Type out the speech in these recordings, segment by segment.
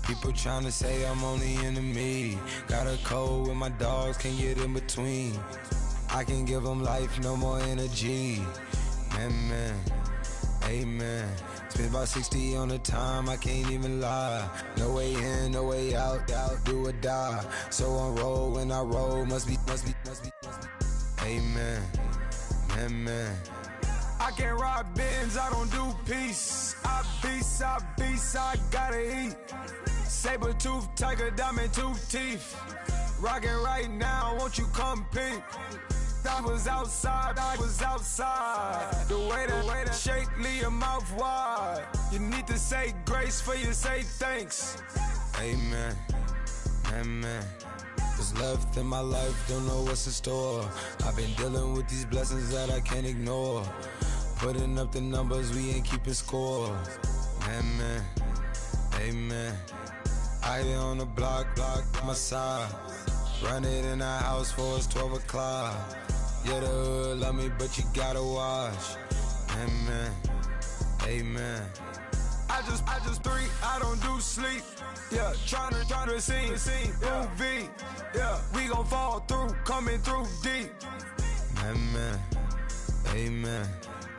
People tryna say I'm only enemy. Got a cold with my dogs, can't get in between. I can give them life, no more energy. Man, amen. Spent about 60 on the time, I can't even lie. No way in, no way out, do or die. So on roll, when I roll, must be. Amen, man. I can't ride Benz, I don't do peace. I beast, I gotta eat. Saber tooth, tiger, diamond tooth teeth. Rockin' right now, won't you come peep? I was outside. The way to shake, leave your mouth wide. You need to say grace for you say thanks. Amen, amen. What's left in my life, don't know what's in store. I've been dealing with these blessings that I can't ignore. Putting up the numbers, we ain't keeping score. Amen, amen. I be on the block, my side. Run it in the house for it's 12 o'clock. Yeah, the hood love me, but you gotta watch. Amen, amen. I just three, I don't do sleep. Yeah, tryna see, UV. Yeah, we gon' fall through, coming through deep. Amen, amen.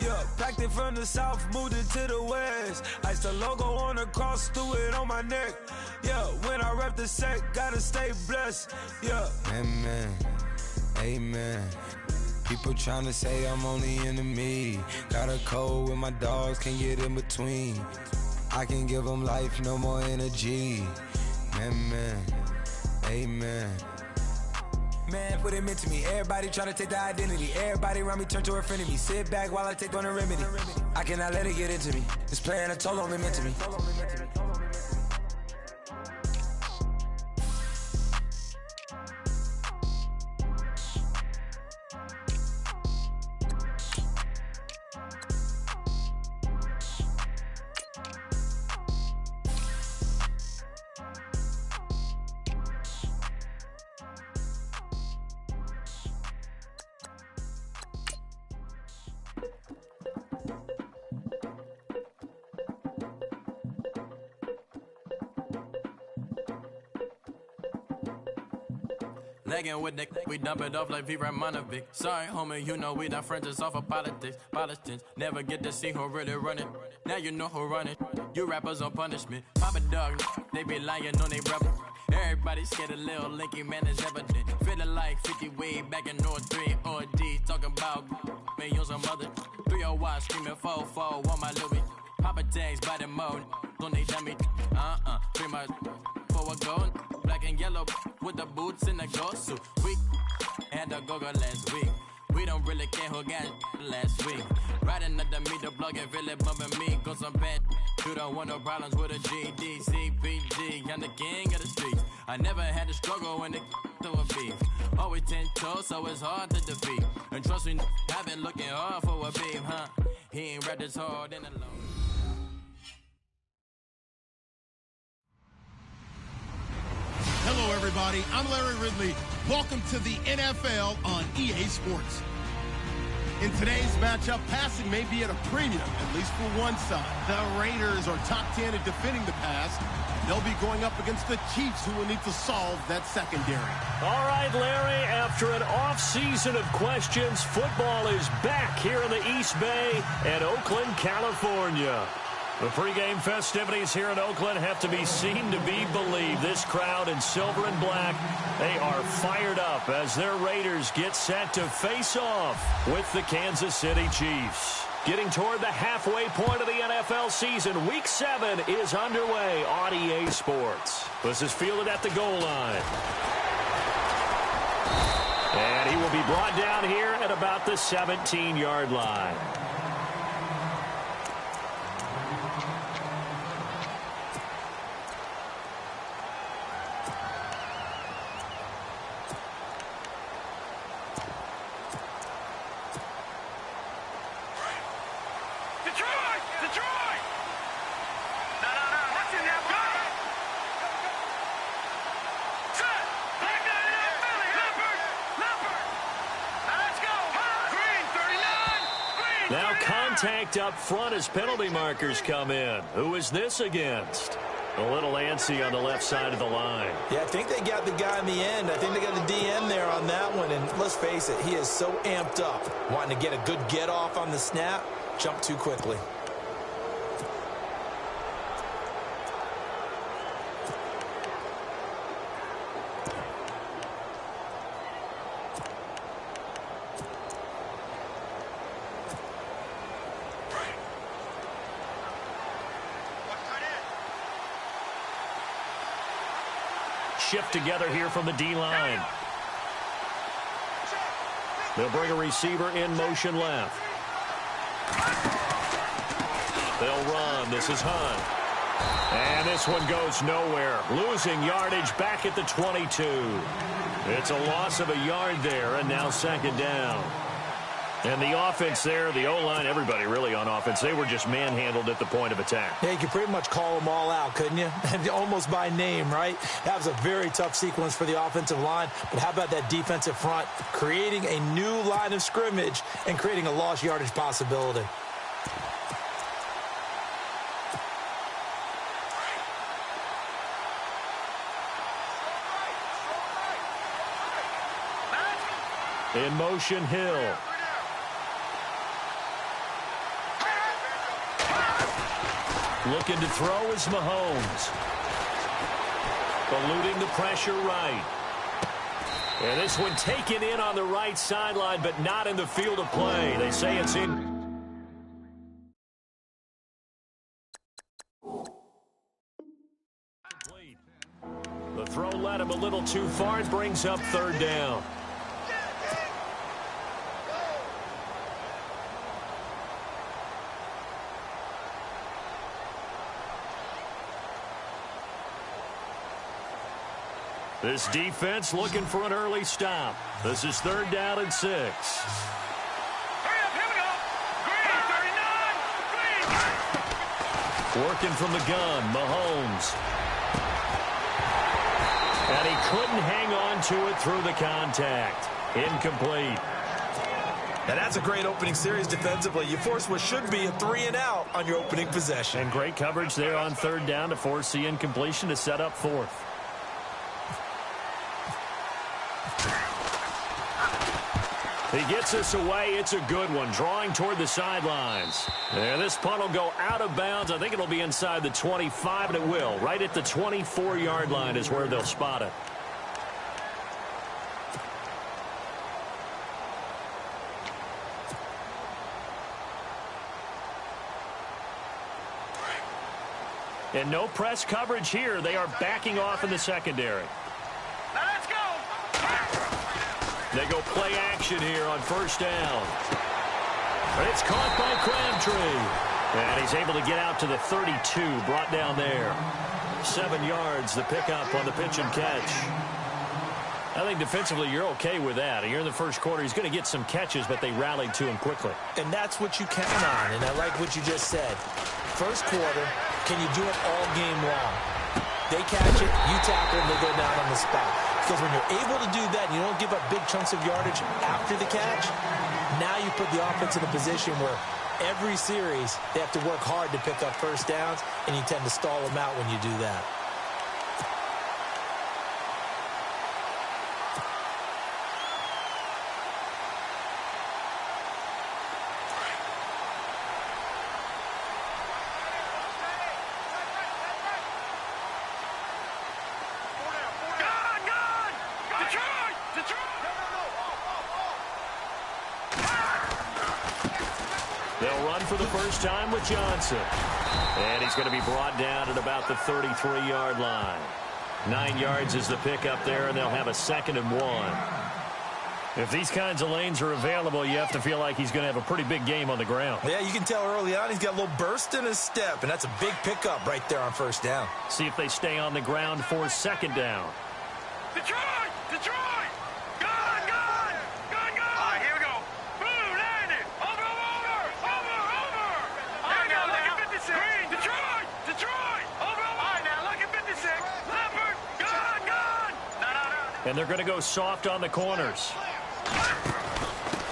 Yeah, packed it from the south, moved it to the west. Iced the logo on the cross, threw it on my neck. Yeah, when I rep the set, gotta stay blessed. Yeah, amen, amen. People tryna say I'm only enemy. Got a cold with my dogs, can't get in between. I can give them life, no more energy. Amen, amen. Man, what it meant to me. Everybody try to take the identity. Everybody around me turn to a friend of me. Sit back while I take on a remedy. I cannot let it get into me. It's playing a toll on me, meant to me. Legging with Nick, we dump it off like V. Ramonovic. Sorry, homie, you know we not friends, it's off of politics. Politics never get to see who really running. Now you know who running. You rappers on punishment. Papa dog, they be lying on they rebel. Everybody scared a little linky, man, is evident. Feeling like 50 way back in North 3 or D. Talking about me on some other 301 screaming 4-4 on my Louis. Papa tags by the mode on they dummy. Pretty much for a gold. Black and yellow with the boots and the gold suit. We had a go-go last week. We don't really care who got last week. Riding under me, the blog and really bumping me. Go some bad. You don't want no problems with a GD, CPG. I'm the king of the streets. I never had to struggle when it to a beef. Always 10 toes, so it's hard to defeat. And trust me, I've been looking hard for a beef, huh? He ain't rapped as hard in a long. Hello, everybody. I'm Larry Ridley. Welcome to the NFL on EA Sports. In today's matchup, passing may be at a premium, at least for one side. The Raiders are top 10 at defending the pass. They'll be going up against the Chiefs, who will need to solve that secondary. All right, Larry, after an off-season of questions, football is back here in the East Bay at Oakland, California. The pregame festivities here in Oakland have to be seen to be believed. This crowd in silver and black, they are fired up as their Raiders get set to face off with the Kansas City Chiefs. Getting toward the halfway point of the NFL season, Week 7 is underway on EA Sports. This is fielded at the goal line. And he will be brought down here at about the 17-yard line. Now contact up front as penalty markers come in. Who is this against? A little antsy on the left side of the line. Yeah, I think they got the guy in the end. I think they got the DN there on that one. And let's face it, he is so amped up, wanting to get a good get-off on the snap, jump too quickly. Shift together here from the D-line. They'll bring a receiver in motion left. They'll run. This is Hunt. And this one goes nowhere. Losing yardage back at the 22. It's a loss of a yard there, and now second down. And the offense there, the O-line, everybody really on offense, they were just manhandled at the point of attack. Yeah, you could pretty much call them all out, couldn't you? Almost by name, right? That was a very tough sequence for the offensive line. But how about that defensive front creating a new line of scrimmage and creating a lost yardage possibility? In motion, Hill. Looking to throw is Mahomes. Eluding the pressure right. And this one taken in on the right sideline, but not in the field of play. They say it's in. The throw led him a little too far. It brings up third down. This defense looking for an early stop. This is third down and 6. Hurry up, here we go. Green, 39. Green. Working from the gun, Mahomes. And he couldn't hang on to it through the contact. Incomplete. Now that's a great opening series defensively. You force what should be a 3-and-out on your opening possession. And great coverage there on third down to force the incompletion to set up fourth. He gets this away. It's a good one. Drawing toward the sidelines. And this punt will go out of bounds. I think it'll be inside the 25, and it will. Right at the 24-yard line is where they'll spot it. And no press coverage here. They are backing off in the secondary. Now let's go. They go play action here on first down. It's caught by Crabtree. And he's able to get out to the 32, brought down there. 7 yards, the pickup on the pitch and catch. I think defensively you're okay with that. You're in the first quarter. He's going to get some catches, but they rallied to him quickly. And that's what you count on, and I like what you just said. First quarter, can you do it all game long? They catch it, you tackle them, they go down on the spot. Because when you're able to do that and you don't give up big chunks of yardage after the catch, now you put the offense in a position where every series they have to work hard to pick up first downs, and you tend to stall them out when you do that. They'll run for the first time with Johnson. And he's going to be brought down at about the 33-yard line. 9 yards is the pickup there, and they'll have a 2nd and 1. If these kinds of lanes are available, you have to feel like he's going to have a pretty big game on the ground. Yeah, you can tell early on he's got a little burst in his step, and that's a big pickup right there on first down. See if they stay on the ground for 2nd down. Detroit! Detroit! Gone! Gone! Gone! Gone! All right, here we go. Blue, landed. Over! All right, now look at 56. Green, Detroit! Detroit! Over! All right, now look at 56. Leopard! Gone! Gone! No. And they're going to go soft on the corners.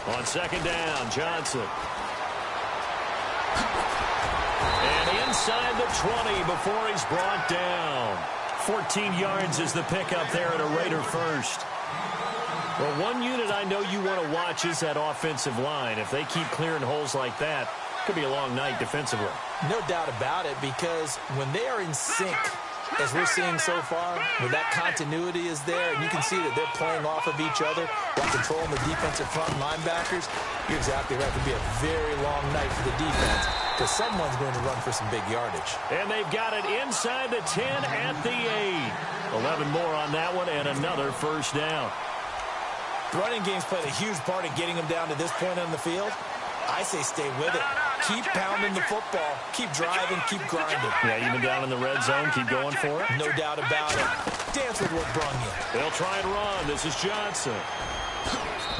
On 2nd down, Johnson. And inside the 20 before he's brought down. 14 yards is the pickup there at a Raider first. Well, one unit I know you want to watch is that offensive line. If they keep clearing holes like that, it could be a long night defensively. No doubt about it, because when they are in sync, as we're seeing so far, when that continuity is there, and you can see that they're playing off of each other while controlling the defensive front linebackers, you're exactly right. It could be a very long night for the defense because someone's going to run for some big yardage. And they've got it inside the 10 at the 8. 11 more on that one and another first down. The running game's played a huge part in getting them down to this point on the field. I say stay with it. Keep pounding the football. Keep driving. Keep grinding. Yeah, even down in the red zone, keep going for it. No doubt about it. Dance with what brung you. They'll try and run. This is Johnson.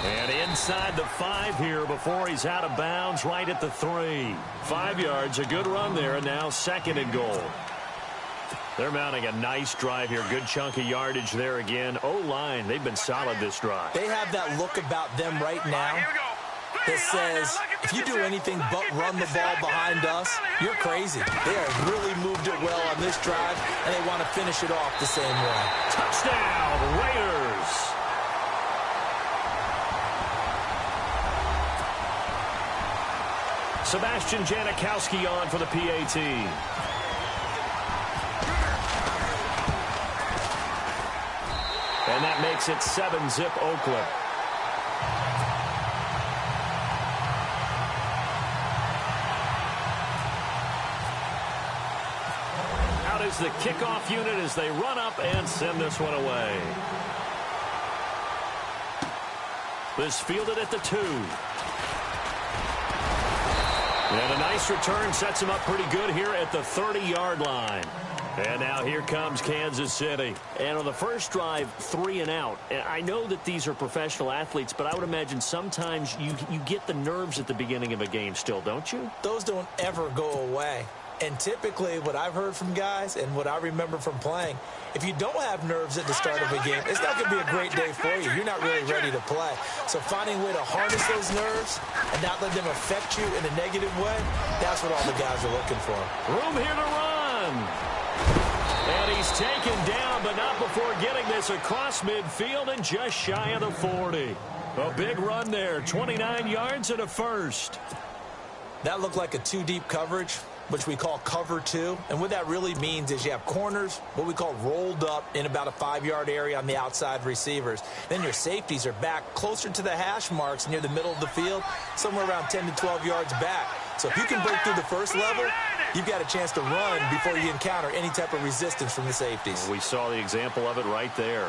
And inside the 5 here before he's out of bounds right at the 3. 5 yards, a good run there, and now 2nd and goal. They're mounting a nice drive here. Good chunk of yardage there again. O-line, they've been solid this drive. They have that look about them right now that says, if you do anything but run the ball behind us, you're crazy. They have really moved it well on this drive, and they want to finish it off the same way. Touchdown, Raiders. Sebastian Janikowski on for the PAT. And that makes it 7-zip Oakland. Out is the kickoff unit as they run up and send this one away. This fielded at the 2. And a nice return sets him up pretty good here at the 30-yard line. And now here comes Kansas City. And on the first drive, 3 and out. I know that these are professional athletes, but I would imagine sometimes you get the nerves at the beginning of a game still, don't you? Those don't ever go away. And typically what I've heard from guys and what I remember from playing, if you don't have nerves at the start of a game, it's not going to be a great day for you. You're not really ready to play. So finding a way to harness those nerves and not let them affect you in a negative way, that's what all the guys are looking for. Room here to run. And he's taken down, but not before getting this across midfield and just shy of the 40. A big run there, 29 yards and a first. That looked like a 2-deep coverage, which we call cover 2. And what that really means is you have corners, what we call rolled up in about a 5-yard area on the outside receivers. Then your safeties are back closer to the hash marks near the middle of the field, somewhere around 10 to 12 yards back. So if you can break through the first level, you've got a chance to run before you encounter any type of resistance from the safeties. We saw the example of it right there.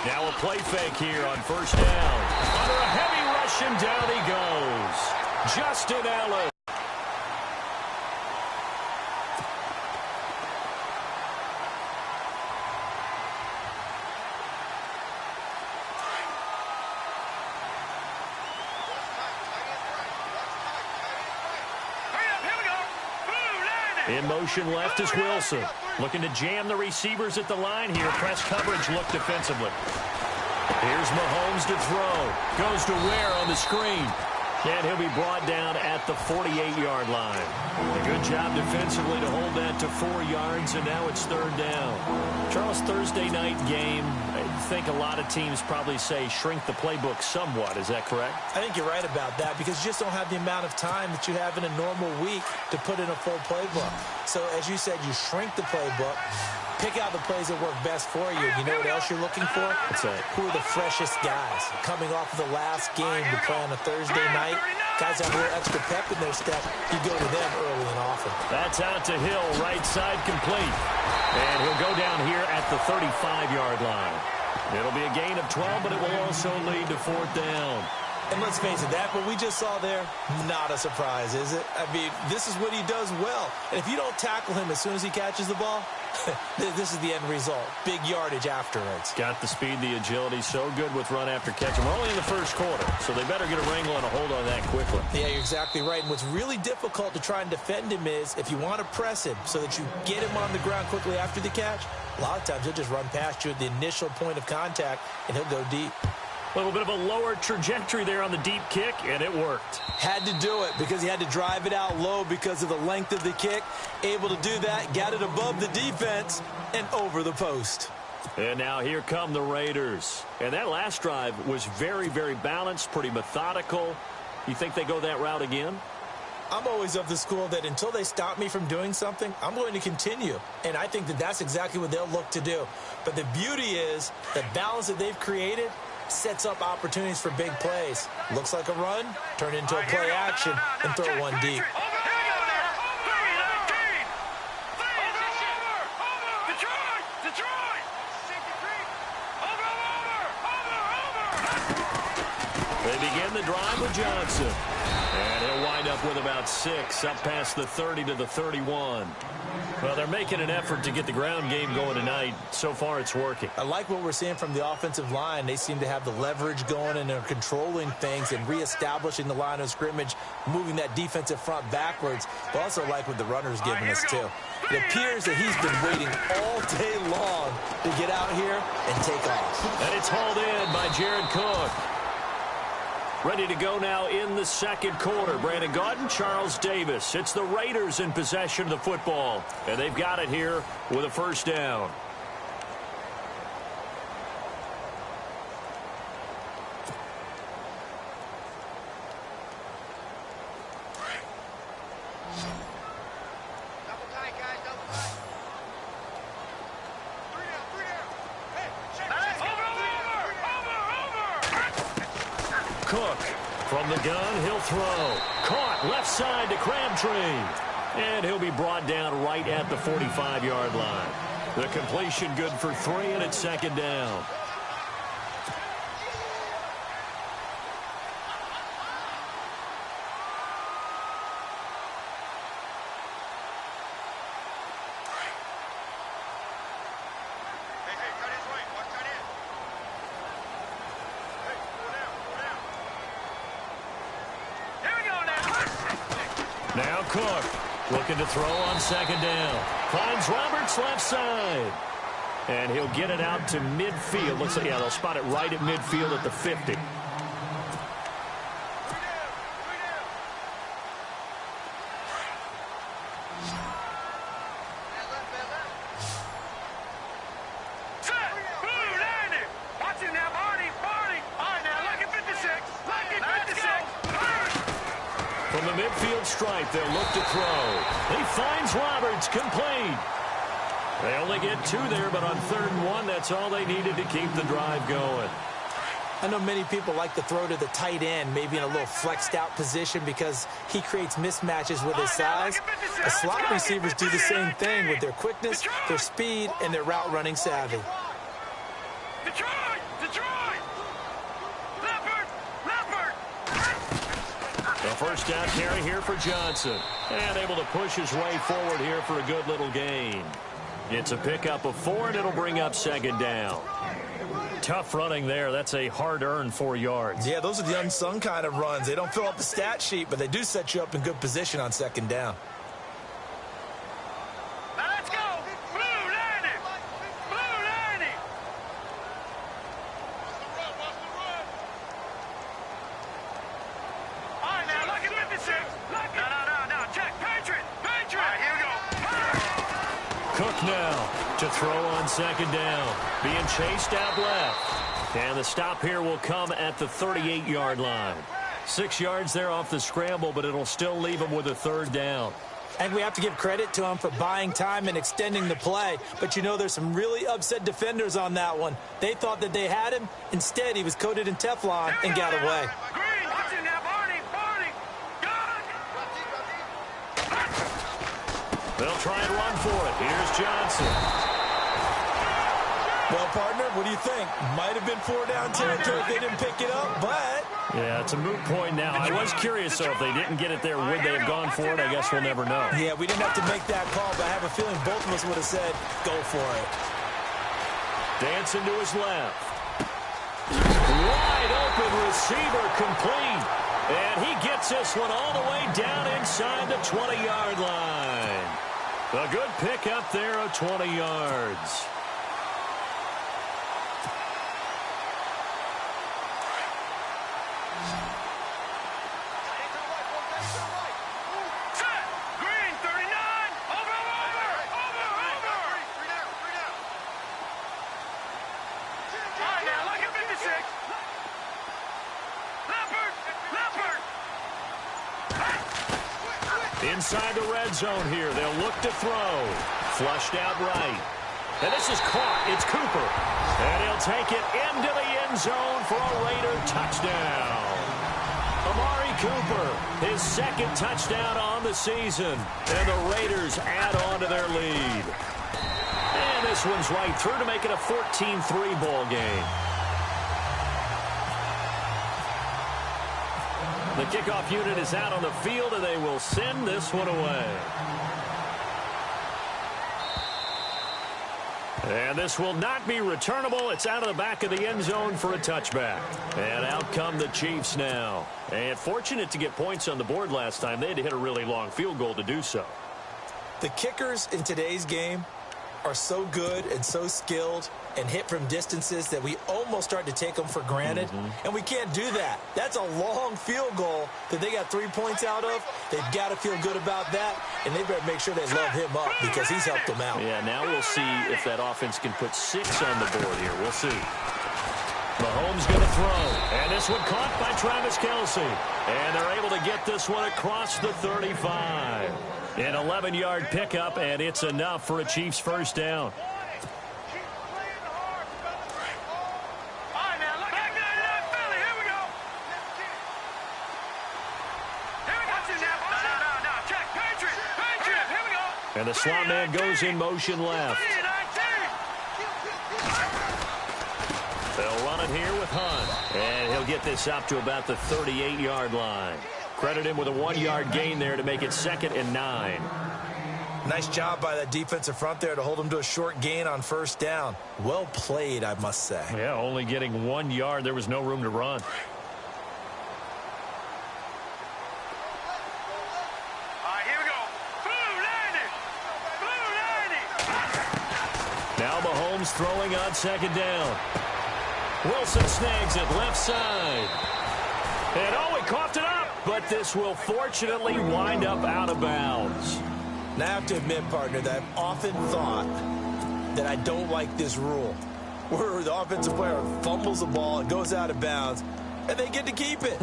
Now a play fake here on first down. Under a heavy rush, and down he goes. Justin Allen. In motion left is Wilson. Looking to jam the receivers at the line here. Press coverage look defensively. Here's Mahomes to throw. Goes to Ware on the screen. And he'll be brought down at the 48-yard line. A good job defensively to hold that to 4 yards, and now it's third down. Charles, Thursday night game, I think a lot of teams probably say shrink the playbook somewhat. Is that correct? I think you're right about that because you just don't have the amount of time that you have in a normal week to put in a full playbook. So, as you said, you shrink the playbook. Pick out the plays that work best for you. You know what else you're looking for? What's that? Who are the freshest guys? Coming off of the last game to play on a Thursday night, guys have a little extra pep in their step. You go to them early and often. That's out to Hill, right side complete. And he'll go down here at the 35-yard line. It'll be a gain of 12, but it will also lead to fourth down. And let's face it, that what we just saw there, not a surprise, is it? I mean, this is what he does well. And if you don't tackle him as soon as he catches the ball, this is the end result. Big yardage afterwards. Got the speed, the agility, so good with run after catch. We're only in the first quarter, so they better get a wrangle and a hold on that quickly. Yeah, you're exactly right. And what's really difficult to try and defend him is if you want to press him so that you get him on the ground quickly after the catch, a lot of times he'll just run past you at the initial point of contact, and he'll go deep. A little bit of a lower trajectory there on the deep kick, and it worked. Had to do it because he had to drive it out low because of the length of the kick. Able to do that, got it above the defense, and over the post. And now here come the Raiders. And that last drive was very, very balanced, pretty methodical. You think they go that route again? I'm always of the school that until they stop me from doing something, I'm going to continue. And I think that that's exactly what they'll look to do. But the beauty is the balance that they've created sets up opportunities for big plays. Looks like a run, turn into a play action, and throw one deep. They begin the drive with Johnson. And he'll wind up with about 6, up past the 30 to the 31. Well, they're making an effort to get the ground game going tonight. So far, it's working. I like what we're seeing from the offensive line. They seem to have the leverage going, and they're controlling things and reestablishing the line of scrimmage, moving that defensive front backwards. But also like what the runner's giving us, too. It appears that he's been waiting all day long to get out here and take off. And it's hauled in by Jared Cook. Ready to go now in the second quarter. Brandon Gaudin, Charles Davis. It's the Raiders in possession of the football. And they've got it here with a first down. Cook from the gun, he'll throw. Caught left side to Crabtree. And he'll be brought down right at the 45-yard line. The completion good for 3, and it's second down. Now Cook looking to throw on second down. Finds Roberts left side. And he'll get it out to midfield. Looks like, yeah, they'll spot it right at midfield at the 50. From the midfield stripe, they'll look to throw. He finds Roberts, complete. They only get 2 there, but on 3rd and 1, that's all they needed to keep the drive going. I know many people like to throw to the tight end, maybe in a little flexed out position because he creates mismatches with his size. The slot receivers do the same thing with their quickness, their speed, and their route running savvy. The first down carry here for Johnson. And able to push his way forward here for a good little gain. It's a pickup of 4, and it'll bring up second down. Tough running there. That's a hard-earned 4 yards. Yeah, those are the unsung kind of runs. They don't fill up the stat sheet, but they do set you up in good position on second down. Let's go! Blue 90! Blue 90! All right, now, look at 56. No. Check. Patriot. All right, here we go. Cook now to throw on second down. Being chased out left. And the stop here will come at the 38-yard line. 6 yards there off the scramble, but it'll still leave him with a 3rd down. And we have to give credit to him for buying time and extending the play. But you know there's some really upset defenders on that one. They thought that they had him. Instead, he was coated in Teflon and got away. Green, watch it now, Barney. They'll try and run for it. Here's Johnson. Well, partner, what do you think? Might have been 4 down territory if they didn't pick it up, but... Yeah, it's a moot point now. I was curious, so if they didn't get it there, would they have gone for it? I guess we'll never know. Yeah, we didn't have to make that call, but I have a feeling both of us would have said, go for it. Dancing to his left. Wide open receiver complete. And he gets this one all the way down inside the 20-yard line. A good pick up there of 20 yards. inside the red zone here. They'll look to throw. Flushed out right. And this is caught. It's Cooper. And he'll take it into the end zone for a Raider touchdown. Amari Cooper, his second touchdown on the season. And the Raiders add on to their lead. And this one's right through to make it a 14-3 ball game. The kickoff unit is out on the field, and they will send this one away. And this will not be returnable. It's out of the back of the end zone for a touchback. And out come the Chiefs now. And fortunate to get points on the board last time. They had to hit a really long field goal to do so. The kickers in today's game are so good and so skilled and hit from distances that we almost start to take them for granted. And we can't do that. That's a long field goal that they got 3 points out of. They've got to feel good about that, and they better make sure they love him up because he's helped them out. Yeah, now we'll see if that offense can put 6 on the board here. We'll see. Mahomes going to throw, and this one caught by Travis Kelce. And they're able to get this one across the 35. An 11-yard pickup, and it's enough for a Chiefs first down. And the slot man goes in motion left. They'll run it here with Hunt. And he'll get this up to about the 38-yard line. Credit him with a 1-yard gain there to make it 2nd and 9. Nice job by that defensive front there to hold him to a short gain on first down. Well played, I must say. Yeah, only getting 1 yard. There was no room to run. Now Mahomes throwing on 2nd down. Wilson snags it left side. And he coughed it up, but this will fortunately wind up out of bounds. Now I have to admit, partner, that I've often thought that I don't like this rule, where the offensive player fumbles the ball, it goes out of bounds, and they get to keep it.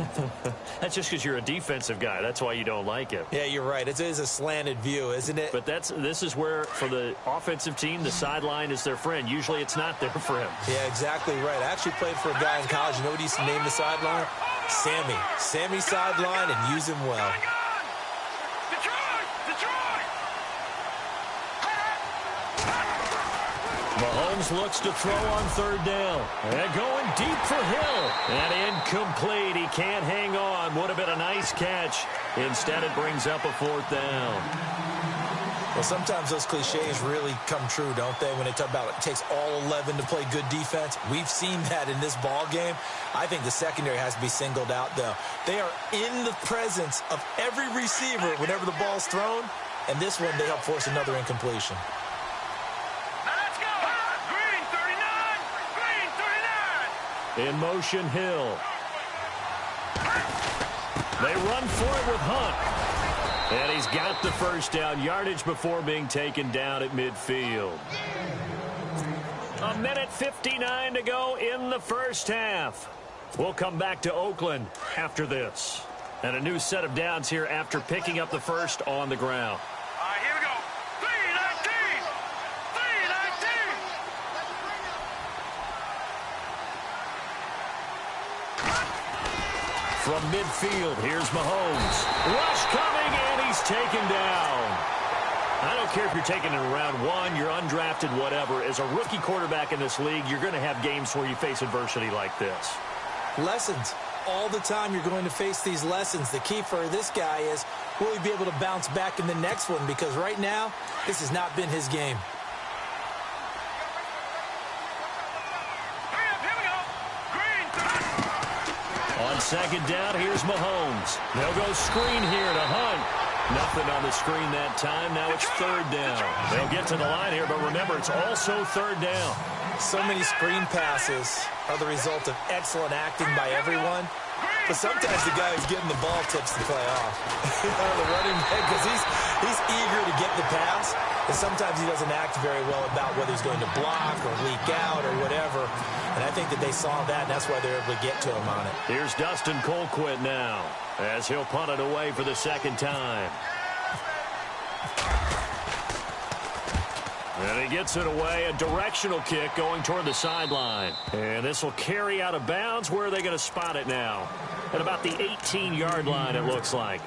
That's just because you're a defensive guy. That's why you don't like it. Yeah, you're right. It is a slanted view, isn't it? But this is where, for the offensive team, the sideline is their friend. Usually it's not there for him. Yeah, exactly right. I actually played for a guy in college. You know what he used to name the sideline? Sammy. Sammy sideline, and use him well. Mahomes looks to throw on 3rd down. And going deep for Hill. And incomplete. He can't hang on. Would have been a nice catch. Instead, it brings up a 4th down. Well, sometimes those cliches really come true, don't they? When they talk about it takes all 11 to play good defense. We've seen that in this ball game. I think the secondary has to be singled out, though. They are in the presence of every receiver whenever the ball's thrown. And this one, they help force another incompletion. In motion, Hill. They run for it with Hunt. And he's got the first down, yardage before being taken down at midfield. 1:59 to go in the first half. We'll come back to Oakland after this. And a new set of downs here after picking up the first on the ground. From midfield, here's Mahomes. Rush coming, and he's taken down. I don't care if you're taking it in round 1, you're undrafted, whatever. As a rookie quarterback in this league, you're going to have games where you face adversity like this. Lessons. All the time you're going to face these lessons. The key for this guy is, will he be able to bounce back in the next one? Because right now, this has not been his game. On 2nd down, here's Mahomes. They'll go screen here to Hunt. Nothing on the screen that time. Now it's 3rd down. They'll get to the line here, but remember, it's also 3rd down. So many screen passes are the result of excellent acting by everyone. But sometimes the guy who's getting the ball tips the play off. The running back, because he's eager to get the pass. And sometimes he doesn't act very well about whether he's going to block or leak out or whatever. And I think that they saw that, and that's why they're able to get to him on it. Here's Dustin Colquitt now, as he'll punt it away for the 2nd time. And he gets it away, a directional kick going toward the sideline. And this will carry out of bounds. Where are they going to spot it now? At about the 18-yard line, it looks like.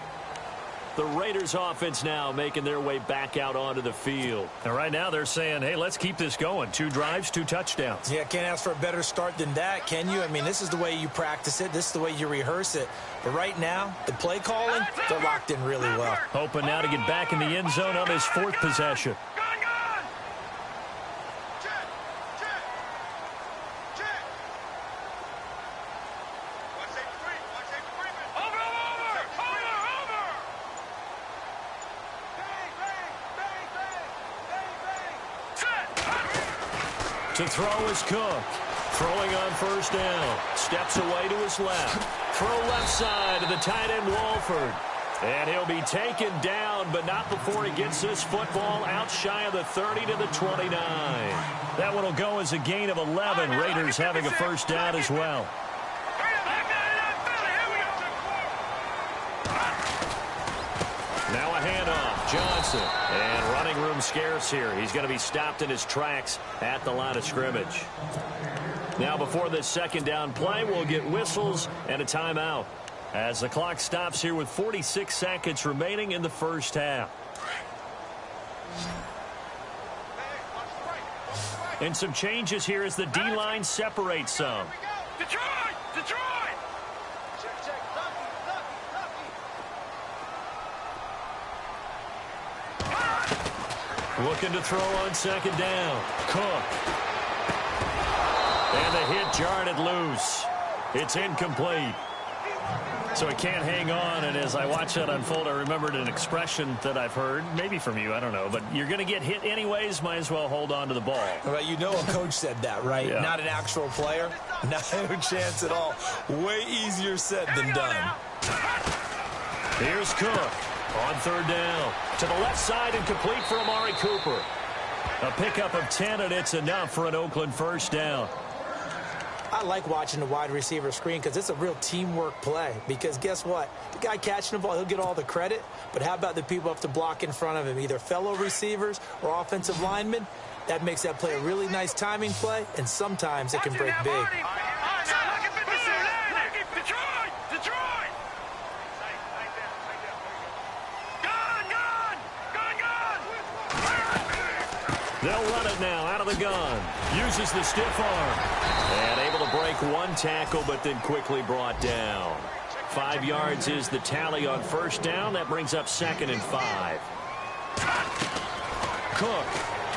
The Raiders offense now making their way back out onto the field. And right now they're saying, hey, let's keep this going. 2 drives, 2 touchdowns. Yeah, can't ask for a better start than that, can you? I mean, this is the way you practice it. This is the way you rehearse it. But right now, the play calling, they're locked in really well. Hoping now to get back in the end zone on his 4th possession. To throw is Cook. Throwing on first down. Steps away to his left. Throw left side to the tight end Walford. And he'll be taken down, but not before he gets this football out shy of the 30 to the 29. That one will go as a gain of 11. Raiders having a first down as well. Now a handoff. Johnson. And running room scarce here. He's going to be stopped in his tracks at the line of scrimmage. Now before this second down play, we'll get whistles and a timeout as the clock stops here with 46 seconds remaining in the first half. And some changes here as the D-line separates some. Detroit! Detroit! Looking to throw on second down. Cook. And the hit jarred it loose. It's incomplete. So he can't hang on, and as I watch that unfold, I remembered an expression that I've heard, maybe from you, I don't know, but you're going to get hit anyways, might as well hold on to the ball. Well, you know a coach said that, right? Yeah. Not an actual player. No chance at all. Way easier said than done. Here's Cook on third down. To the left side and complete for Amari Cooper. A pickup of 10, and it's enough for an Oakland first down. I like watching the wide receiver screen because it's a real teamwork play. Because guess what? The guy catching the ball, he'll get all the credit. But how about the people up to block in front of him, either fellow receivers or offensive linemen? That makes that play a really nice timing play, and sometimes it can break big. They'll run it now out of the gun. Uses the stiff arm. And able to break one tackle, but then quickly brought down. 5 yards is the tally on first down. That brings up 2nd and 5. Cook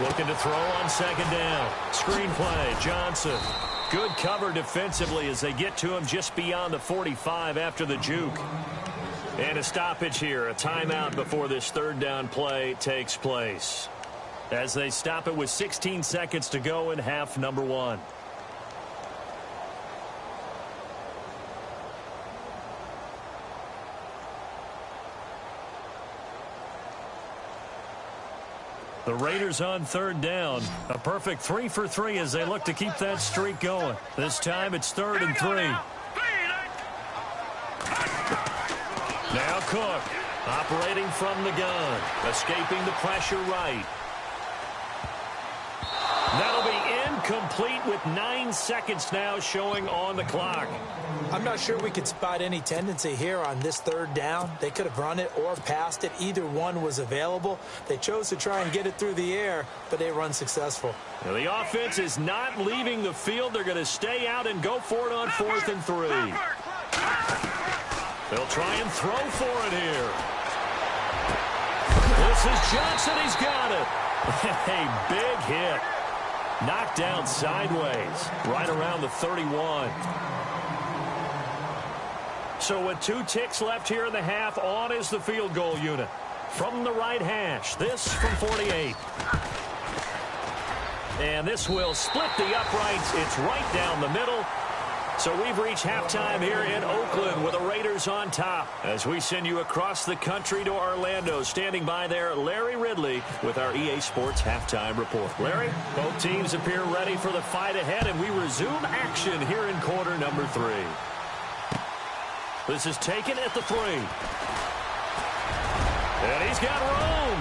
looking to throw on second down. Screen play, Johnson. Good cover defensively as they get to him just beyond the 45 after the juke. And a stoppage here, a timeout before this third down play takes place. As they stop it with 16 seconds to go in half number 1. The Raiders on third down. A perfect 3 for 3 as they look to keep that streak going. This time it's 3rd and 3. Now Cook operating from the gun. Escaping the pressure right. That'll be incomplete with 9 seconds now showing on the clock. I'm not sure we could spot any tendency here on this third down. They could have run it or passed it. Either one was available. They chose to try and get it through the air, but they were unsuccessful. Now the offense is not leaving the field. They're going to stay out and go for it on 4th and 3. They'll try and throw for it here. This is Johnson. He's got it. A big hit. Knocked down sideways, right around the 31. So with 2 ticks left here in the half, on is the field goal unit. From the right hash, this from 48. And this will split the uprights. It's right down the middle. So we've reached halftime here in Oakland with the Raiders on top. As we send you across the country to Orlando, standing by there, Larry Ridley with our EA Sports Halftime Report. Larry, both teams appear ready for the fight ahead, and we resume action here in quarter number 3. This is taken at the 3. And he's got room.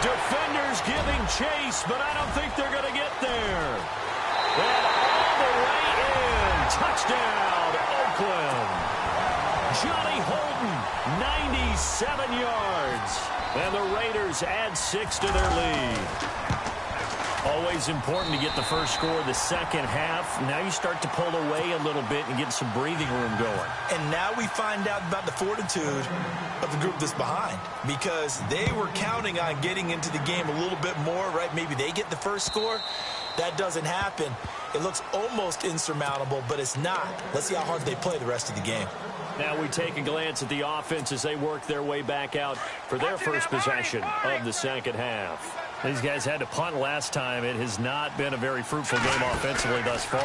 Defenders Raiders giving chase, but I don't think they're going to get there. And all the way in. Touchdown, Oakland. Johnny Holden, 97 yards. And the Raiders add 6 to their lead. Always important to get the first score of the second half. Now you start to pull away a little bit and get some breathing room going. And now we find out about the fortitude of the group that's behind, because they were counting on getting into the game a little bit more, right? Maybe they get the first score. That doesn't happen. It looks almost insurmountable, but it's not. Let's see how hard they play the rest of the game. Now we take a glance at the offense as they work their way back out for their first possession of the second half. These guys had to punt last time. It has not been a very fruitful game offensively thus far.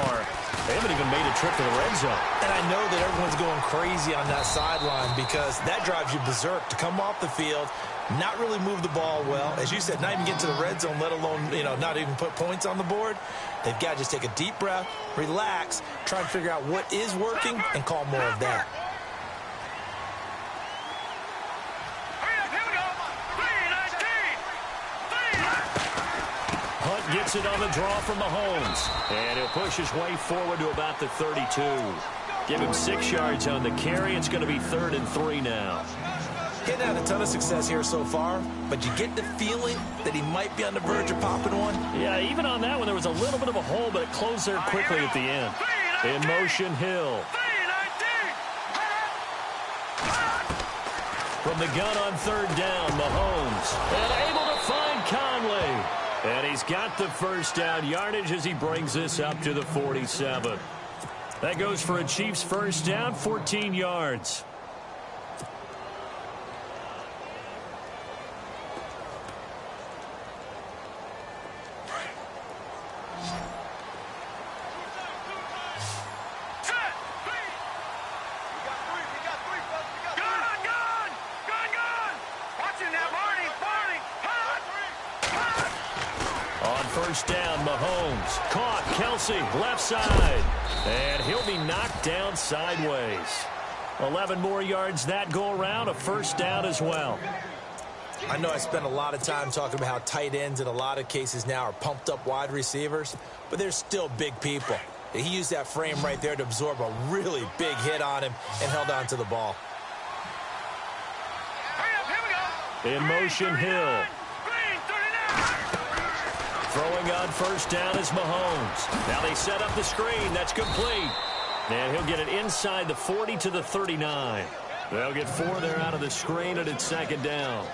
They haven't even made a trip to the red zone. And I know that everyone's going crazy on that sideline because that drives you berserk to come off the field, not really move the ball well. As you said, not even get to the red zone, let alone, not even put points on the board. They've got to just take a deep breath, relax, try and figure out what is working, and call more of that. Hunt gets it on the draw from Mahomes. And he'll push his way forward to about the 32. Give him 6 yards on the carry. It's going to be 3rd and 3 now. He hadn't had a ton of success here so far, but you get the feeling that he might be on the verge of popping one. Yeah, even on that one, there was a little bit of a hole, but it closed there quickly at the end. In motion, Hill. From the gun on 3rd down, Mahomes. And able to find Conley. And he's got the first down yardage as he brings this up to the 47. That goes for a Chiefs first down, 14 yards. First down, Mahomes. Caught, Kelsey, left side. And he'll be knocked down sideways. 11 more yards that go around, a first down as well. I know I spent a lot of time talking about how tight ends in a lot of cases now are pumped up wide receivers, but they're still big people. He used that frame right there to absorb a really big hit on him and held on to the ball. In motion, Hill. Throwing on first down is Mahomes. Now they set up the screen. That's complete. And he'll get it inside the 40 to the 39. They'll get 4 there out of the screen, and it's 2nd down.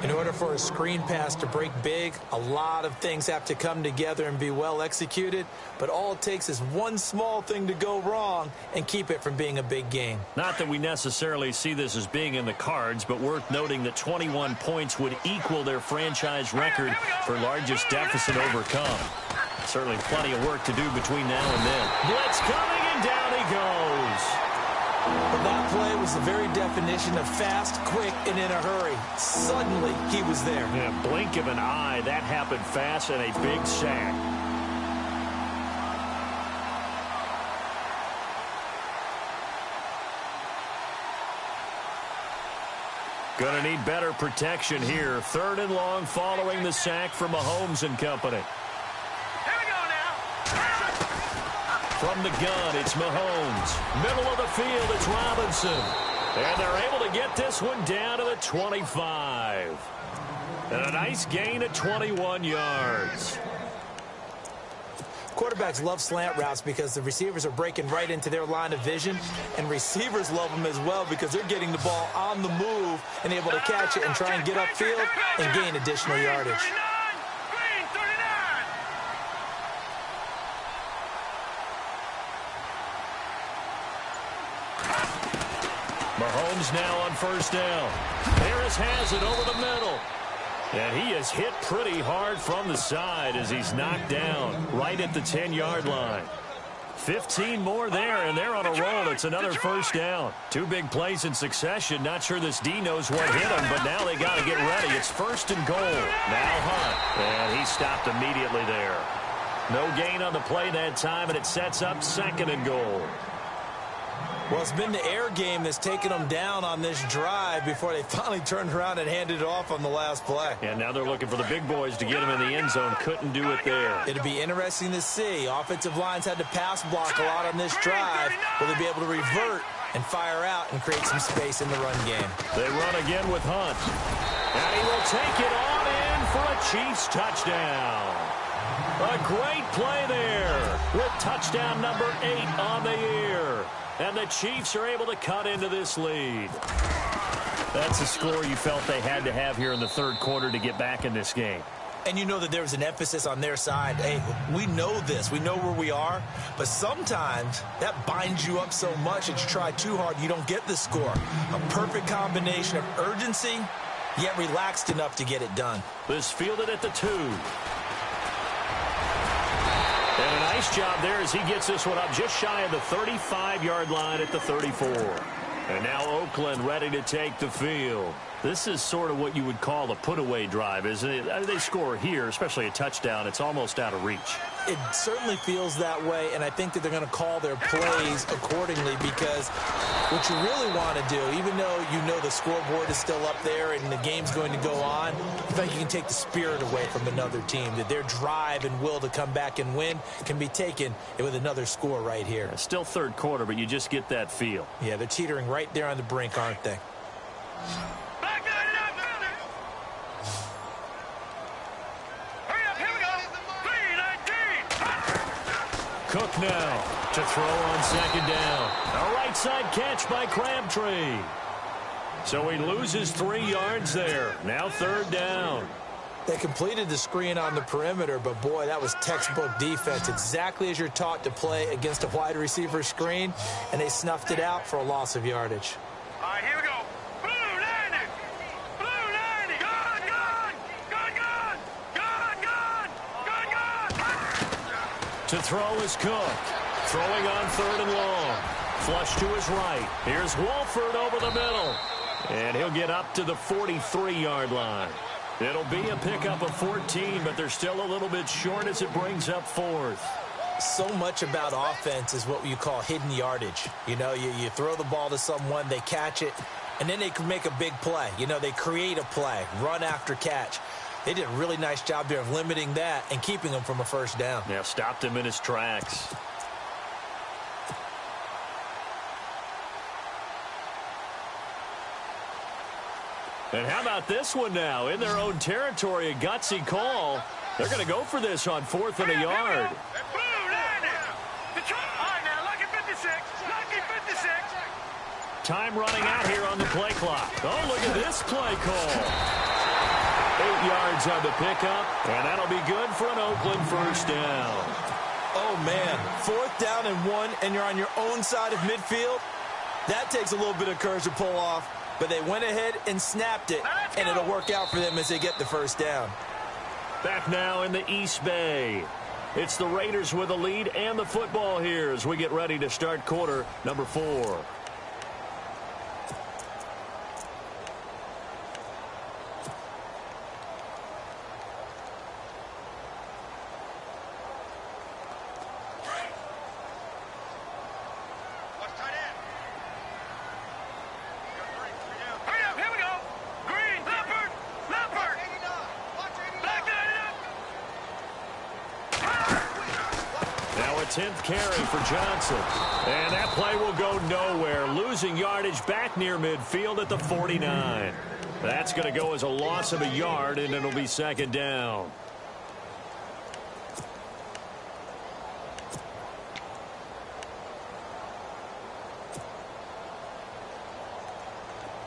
In order for a screen pass to break big, a lot of things have to come together and be well executed. But all it takes is one small thing to go wrong and keep it from being a big game. Not that we necessarily see this as being in the cards, but worth noting that 21 points would equal their franchise record for largest deficit overcome. Certainly plenty of work to do between now and then. Blitz coming, and down he goes. But that play was the very definition of fast, quick, and in a hurry. Suddenly, he was there. Yeah, blink of an eye. That happened fast, and a big sack. Gonna need better protection here. 3rd and long following the sack from Mahomes and company. From the gun, it's Mahomes. Middle of the field, it's Robinson. And they're able to get this one down to the 25. And a nice gain of 21 yards. Quarterbacks love slant routes because the receivers are breaking right into their line of vision, and receivers love them as well because they're getting the ball on the move and able to catch it and try and get upfield and gain additional yardage. Mahomes now on first down. Harris has it over the middle. And he is hit pretty hard from the side as he's knocked down right at the 10-yard line. 15 more there, and they're on a roll. It's another first down. 2 big plays in succession. Not sure this D knows what hit him, but now they got to get ready. It's 1st and goal. Now Hunt. And he stopped immediately there. No gain on the play that time, and it sets up 2nd and goal. Well, it's been the air game that's taken them down on this drive before they finally turned around and handed it off on the last play. And now they're looking for the big boys to get them in the end zone. Couldn't do it there. It'll be interesting to see. Offensive lines had to pass block a lot on this drive. Will they be able to revert and fire out and create some space in the run game? They run again with Hunt. And he will take it on in for a Chiefs touchdown. A great play there with touchdown number 8 on the year. And the Chiefs are able to cut into this lead. That's a score you felt they had to have here in the third quarter to get back in this game. And you know that there was an emphasis on their side. Hey, we know this. We know where we are. But sometimes that binds you up so much that you try too hard, you don't get the score. A perfect combination of urgency, yet relaxed enough to get it done. This fielded at the 2. And a nice job there as he gets this one up just shy of the 35-yard line at the 34. And now Oakland ready to take the field. This is sort of what you would call a put-away drive, isn't it? They score here, especially a touchdown. It's almost out of reach. It certainly feels that way, and I think that they're going to call their plays accordingly because what you really want to do, even though you know the scoreboard is still up there and the game's going to go on, I think you can take the spirit away from another team, that their drive and will to come back and win can be taken with another score right here. It's still third quarter, but you just get that feel. Yeah, they're teetering right there on the brink, aren't they? Cook now to throw on second down. A right side catch by Crabtree. So he loses 3 yards there. Now third down. They completed the screen on the perimeter, but boy, that was textbook defense. Exactly as you're taught to play against a wide receiver screen, and they snuffed it out for a loss of yardage. All right, here we go. Blue 90. Blue 90. Gone, gone. Gone, gone. Gone, gone. Gone, gone. To throw is Cook. Throwing on third and long. Flush to his right. Here's Wolford over the middle. And he'll get up to the 43-yard line. It'll be a pickup of 14, but they're still a little bit short as it brings up fourth. So much about offense is what you call hidden yardage. You know, you throw the ball to someone, they catch it, and then they can make a big play. You know, they create a play, run after catch. They did a really nice job there of limiting that and keeping him from a first down. Yeah, stopped him in his tracks. And how about this one now? In their own territory, a gutsy call. They're going to go for this on fourth and a yard. Time running out here on the play clock. Oh, look at this play call. 8 yards on the pickup, and that'll be good for an Oakland first down. Oh, man, 4th down and 1, and you're on your own side of midfield. That takes a little bit of courage to pull off. But they went ahead and snapped it, and it'll work out for them as they get the first down. Back now in the East Bay. It's the Raiders with a lead and the football here as we get ready to start quarter number 4. Now a 10th carry for Johnson. And that play will go nowhere. Losing yardage back near midfield at the 49. That's going to go as a loss of a yard, and it'll be second down.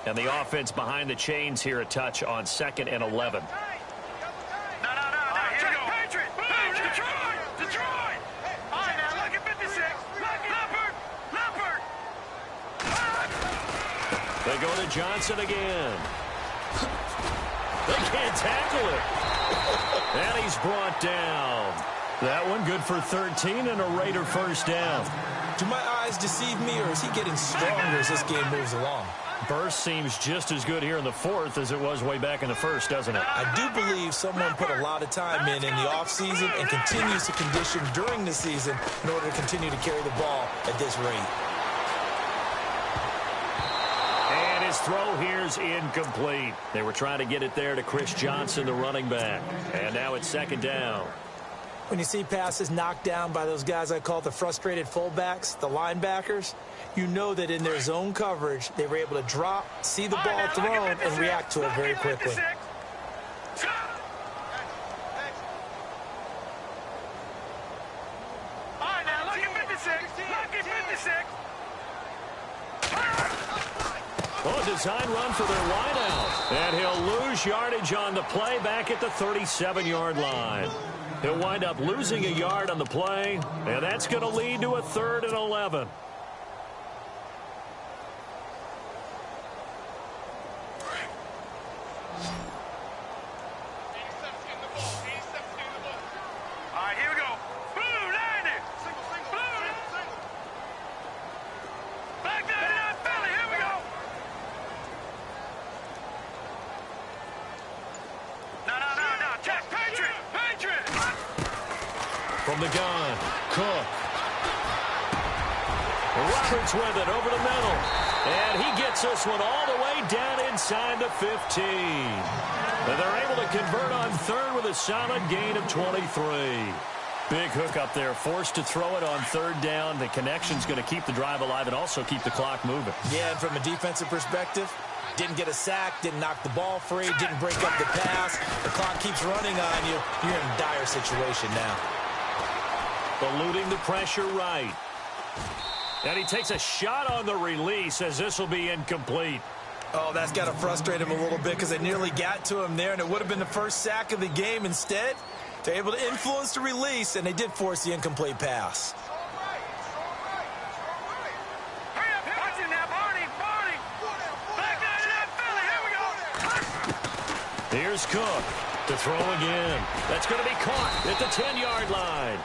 And the offense behind the chains here a touch on 2nd and 11. They go to Johnson again. They can't tackle it. And he's brought down. That one good for 13 and a Raider first down. Do my eyes deceive me, or is he getting stronger as this game moves along? Burst seems just as good here in the 4th as it was way back in the 1st, doesn't it? I do believe someone put a lot of time in the offseason and continues to condition during the season in order to continue to carry the ball at this rate. his throw here's incomplete. They were trying to get it there to Chris Johnson, the running back. And now it's second down. When you see passes knocked down by those guys I call the frustrated fullbacks, the linebackers, you know that in their zone coverage, they were able to drop, see the ball thrown, and react to it very quickly. Oh, design run for their wideout. And he'll lose yardage on the play back at the 37-yard line. He'll wind up losing a yard on the play, and that's going to lead to a 3rd and 11. From the gun, Cook. Roberts with it over the middle. And he gets this one all the way down inside the 15. And they're able to convert on 3rd with a solid gain of 23. Big hook up there, forced to throw it on 3rd down. The connection's going to keep the drive alive and also keep the clock moving. Yeah, and from a defensive perspective, didn't get a sack, didn't knock the ball free, didn't break up the pass. The clock keeps running on you. You're in a dire situation now. Eluding the pressure right. And he takes a shot on the release as this will be incomplete. Oh, that's got to frustrate him a little bit because they nearly got to him there, and it would have been the first sack of the game. Instead, they're able to influence the release, and they did force the incomplete pass. Here's Cook to throw again. That's going to be caught at the 10-yard line.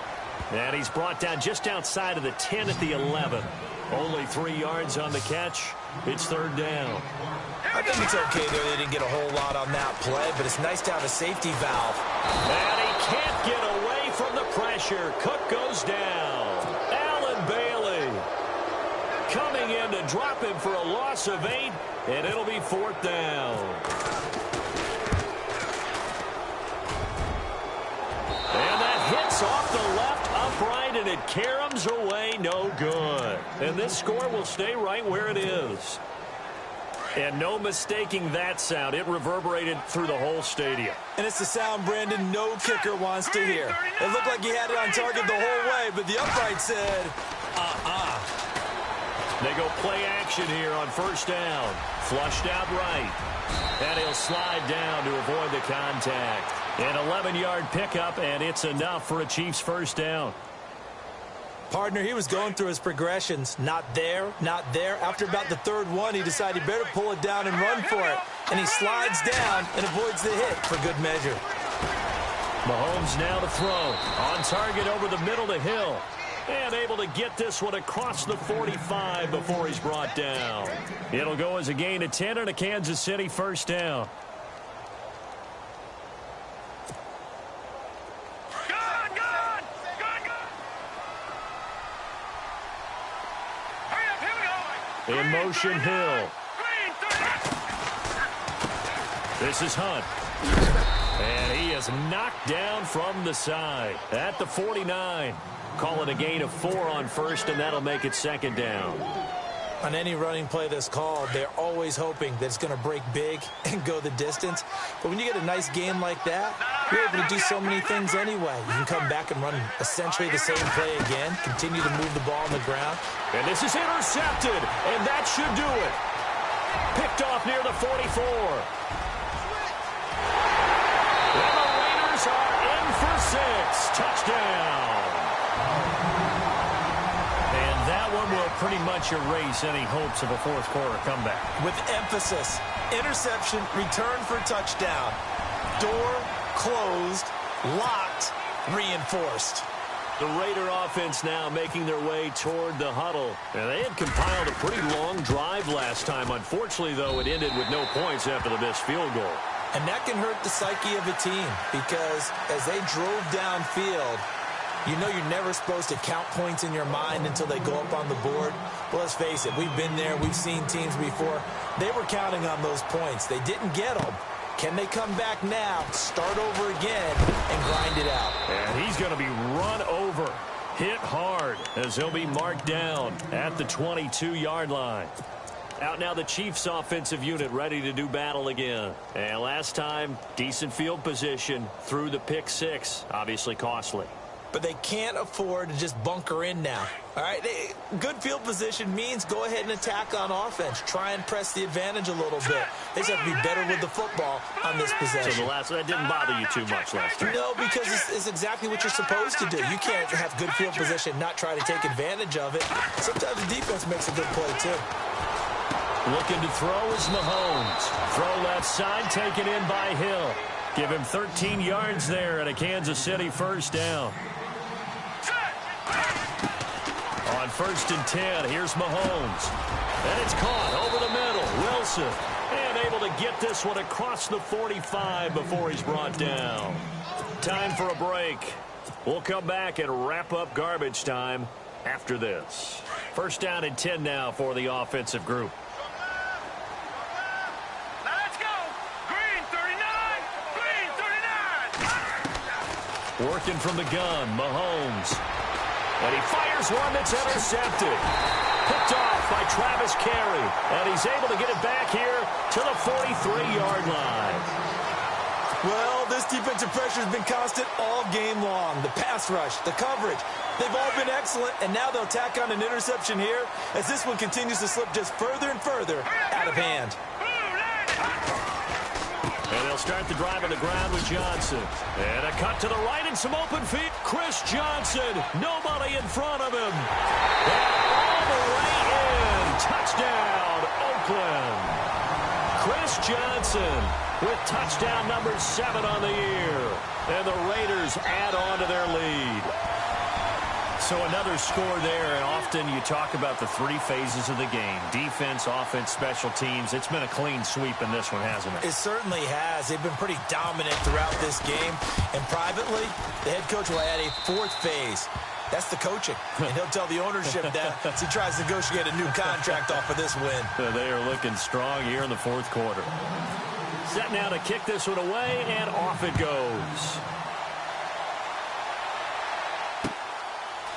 And he's brought down just outside of the 10 at the 11. Only 3 yards on the catch. It's 3rd down. I think it's okay there. They didn't get a whole lot on that play, but it's nice to have a safety valve. And he can't get away from the pressure. Cook goes down. Allen Bailey coming in to drop him for a loss of 8, and it'll be 4th down. And that hits off the left upright, and it caroms away, no good. And this score will stay right where it is. And no mistaking that sound. It reverberated through the whole stadium. And it's the sound, Brandon, no kicker wants to hear. It looked like he had it on target the whole way, but the upright said, They go play action here on 1st down. Flushed out right. And he'll slide down to avoid the contact. An 11-yard pickup, and it's enough for a Chiefs 1st down. Partner, he was going through his progressions. Not there, not there. After about the 3rd one, he decided he better pull it down and run for it. And he slides down and avoids the hit for good measure. Mahomes now to throw. On target over the middle to Hill. And able to get this one across the 45 before he's brought down. It'll go as a gain of 10 and a Kansas City 1st down. In motion, Hill. This is Hunt. And he is knocked down from the side at the 49. Call it a gain of 4 on 1st, and that'll make it 2nd down. On any running play that's called, they're always hoping that it's going to break big and go the distance. But when you get a nice game like that, you're able to do so many things anyway. You can come back and run essentially the same play again, continue to move the ball on the ground. And this is intercepted, and that should do it. Picked off near the 44. And the Raiders are in for 6. Touchdown. And that one will pretty much erase any hopes of a 4th quarter comeback. With emphasis, interception, return for touchdown. Door closed, locked, reinforced. The Raider offense now making their way toward the huddle. And they had compiled a pretty long drive last time. Unfortunately, though, it ended with no points after the missed field goal. And that can hurt the psyche of a team because as they drove downfield, you know you're never supposed to count points in your mind until they go up on the board. Well, let's face it, we've been there. We've seen teams before They were counting on those points. They didn't get them. Can they come back now, start over again, and grind it out? And he's going to be run over, hit hard, as he'll be marked down at the 22-yard line. Out now the Chiefs offensive unit ready to do battle again. And last time, decent field position through the pick six. Obviously costly. But they can't afford to just bunker in now. All right, good field position means go ahead and attack on offense. Try and press the advantage a little bit. They just have to be better with the football on this possession. So that didn't bother you too much last time? No, because it's exactly what you're supposed to do. You can't have good field position, not try to take advantage of it. Sometimes the defense makes a good play, too. Looking to throw is Mahomes. Throw left side, taken in by Hill. Give him 13 yards there at a Kansas City first down. On 1st and 10, here's Mahomes. And it's caught over the middle. Wilson. And able to get this one across the 45 before he's brought down. Time for a break. We'll come back and wrap up garbage time after this. 1st down and 10 now for the offensive group. Working from the gun, Mahomes. And he fires one that's intercepted. Picked off by Travis Carey. And he's able to get it back here to the 43-yard line. Well, this defensive pressure has been constant all game long. The pass rush, the coverage, they've all been excellent. And now they'll tack on an interception here as this one continues to slip just further and further out of hand. And they'll start the drive on the ground with Johnson. And a cut to the right and some open feet. Chris Johnson, nobody in front of him. And all the way in. Touchdown, Oakland. Chris Johnson with touchdown number 7 on the year. And the Raiders add on to their lead. So another score there, and often you talk about the 3 phases of the game. Defense, offense, special teams. It's been a clean sweep in this one, hasn't it? It certainly has. They've been pretty dominant throughout this game. And privately, the head coach will add a 4th phase. That's the coaching. And he'll tell the ownership that as he tries to negotiate a new contract off of this win. They are looking strong here in the 4th quarter. Set now to kick this one away, and off it goes.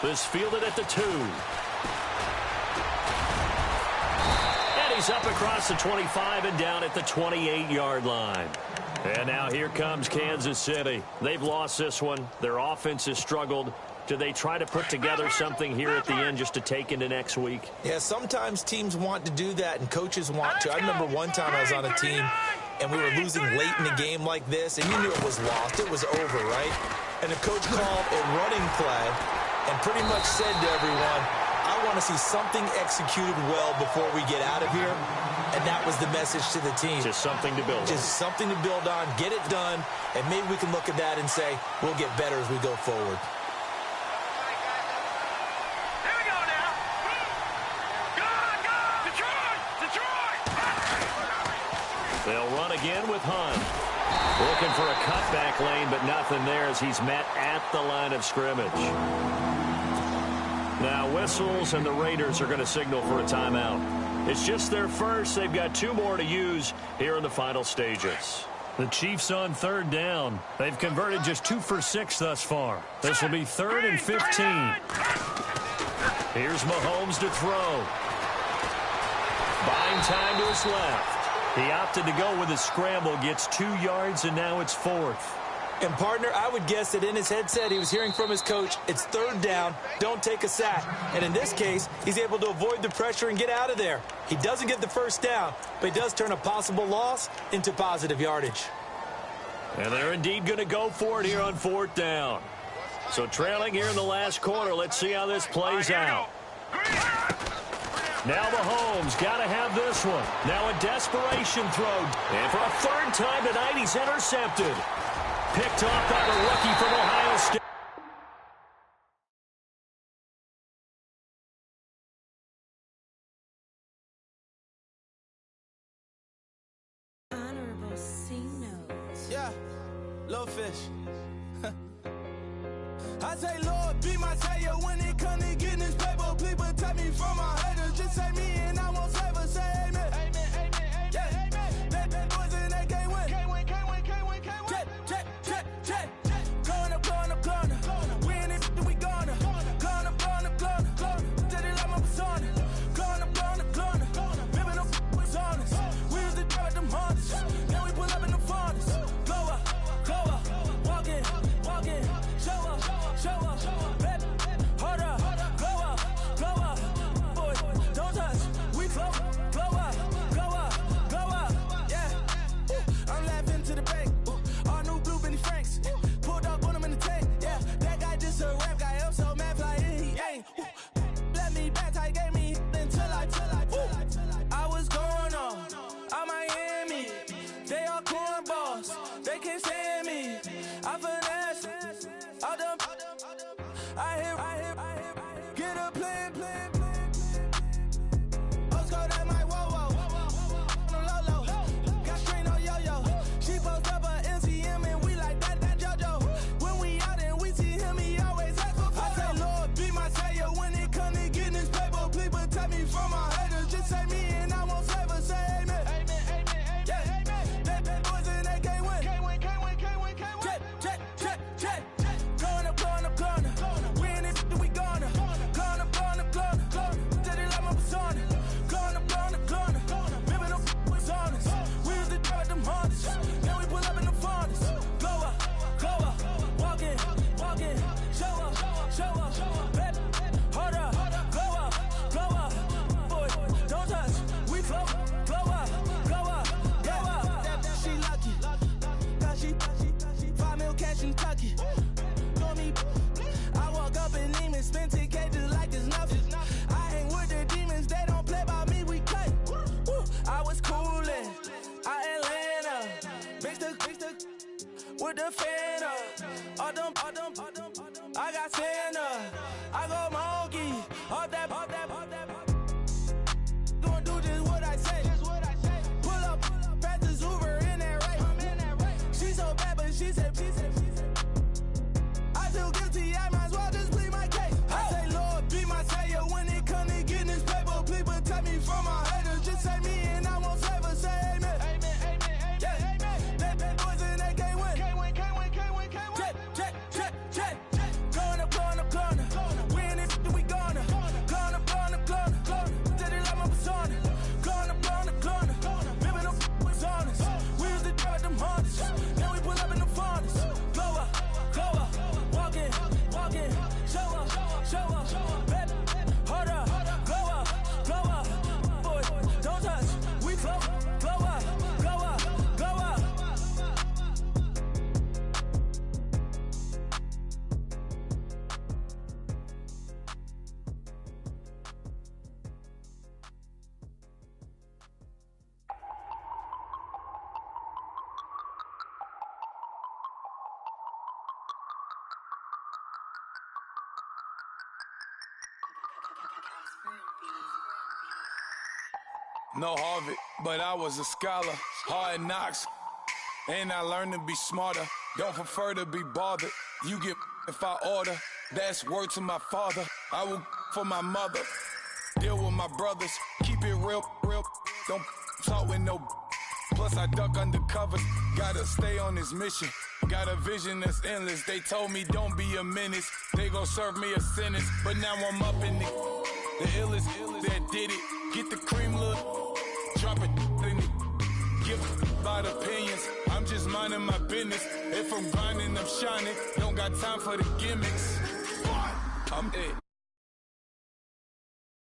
This fielded at the 2. And he's up across the 25 and down at the 28-yard line. And now here comes Kansas City. They've lost this one. Their offense has struggled. Do they try to put together something here at the end just to take into next week? Yeah, sometimes teams want to do that and coaches want to. I remember one time I was on a team and we were losing late in a game like this, and you knew it was lost. It was over, right? And the coach called a running play and pretty much said to everyone, I want to see something executed well before we get out of here. And that was the message to the team. Just something to build on. Just something to build on, get it done, and maybe we can look at that and say, we'll get better as we go forward. Here we go now. Go, Detroit! They'll run again with Hunt. Looking for a cutback lane, but nothing there as he's met at the line of scrimmage. Now whistles, and the Raiders are going to signal for a timeout. It's just their first. They've got 2 more to use here in the final stages. The Chiefs on 3rd down. They've converted just 2 for 6 thus far. This will be 3rd and 15. Here's Mahomes to throw. Buying time to his left. He opted to go with a scramble, gets 2 yards, and now it's 4th. And, partner, I would guess that in his headset he was hearing from his coach, it's 3rd down, don't take a sack. And in this case, he's able to avoid the pressure and get out of there. He doesn't get the first down, but he does turn a possible loss into positive yardage. And they're indeed going to go for it here on 4th down. So trailing here in the last quarter, let's see how this plays out. Now Mahomes got to have this one. Now a desperation throw. And for a 3rd time tonight, he's intercepted. Picked off by the rookie from Ohio State. Honorable C notes. Yeah, little fish. I say, Lord, be my savior when it comes to getting this paper. Please protect me from my haters. Just say me and I won't save us. Say amen. Amen, amen, playing. Let's go, that my whoa. No low. Got screen on yo-yo. She post up her MCM and we like that JoJo. When we out and we see him, he always ask for photo. I say, Lord, be my savior when it come to getting this paper. Please protect me from my haters. Just say me and I won't save her. Say amen. Yeah. They boys and they can't win. Check. Going up. We in it, we gonna. Going up. Tell they like my persona. Going up. Remember them was honest. We used to drive them Hondas. Now we pull up in the Fondas. Glow up. Walk in. Show up. Baby, hold up. Glow up. Boy, don't touch. We flow up. She lucky. Cause she 5 mil cash in Kentucky. Know me. I walk up in demons, spend 10K just like it's nothing. I hang with the demons, they don't play by me, we cut. I was coolin', Atlanta, mixed with the Fanta. All them, I got Santa, I go monkey, all that. Gonna do just what I say. Pull up, pass the Uber in that race. She so bad, but she said. I feel guilty, I might as well just plead my case. I say, Lord, be my savior when it come to getting this paper. Please protect me from my haters. Just say me and I won't save her. Say amen. Yeah. They boys and they can't win. Check. Going up. We in it, we gonna. Going up. Tell they like my persona. Going up. Remember them was honest. We used to drive them Hondas. Now we pull up in the Fondas. Glow up. Walk in. Show up. Baby, hold up. Glow up. Boy, don't touch. We flow. Glow up. No Harvard, but I was a scholar. Hard knocks, and I learned to be smarter. Don't prefer to be bothered. You get if I order. That's word to my father. I will for my mother. Deal with my brothers. Keep it real. Don't talk with no. Plus I duck undercover. Gotta stay on this mission. Got a vision that's endless. They told me don't be a menace. They gon' serve me a sentence. But now I'm up in the illest that did it. Get the cream, look, drop it, give about opinions. I'm just minding my business. If I'm grinding, I'm shining. Don't got time for the gimmicks. I'm it.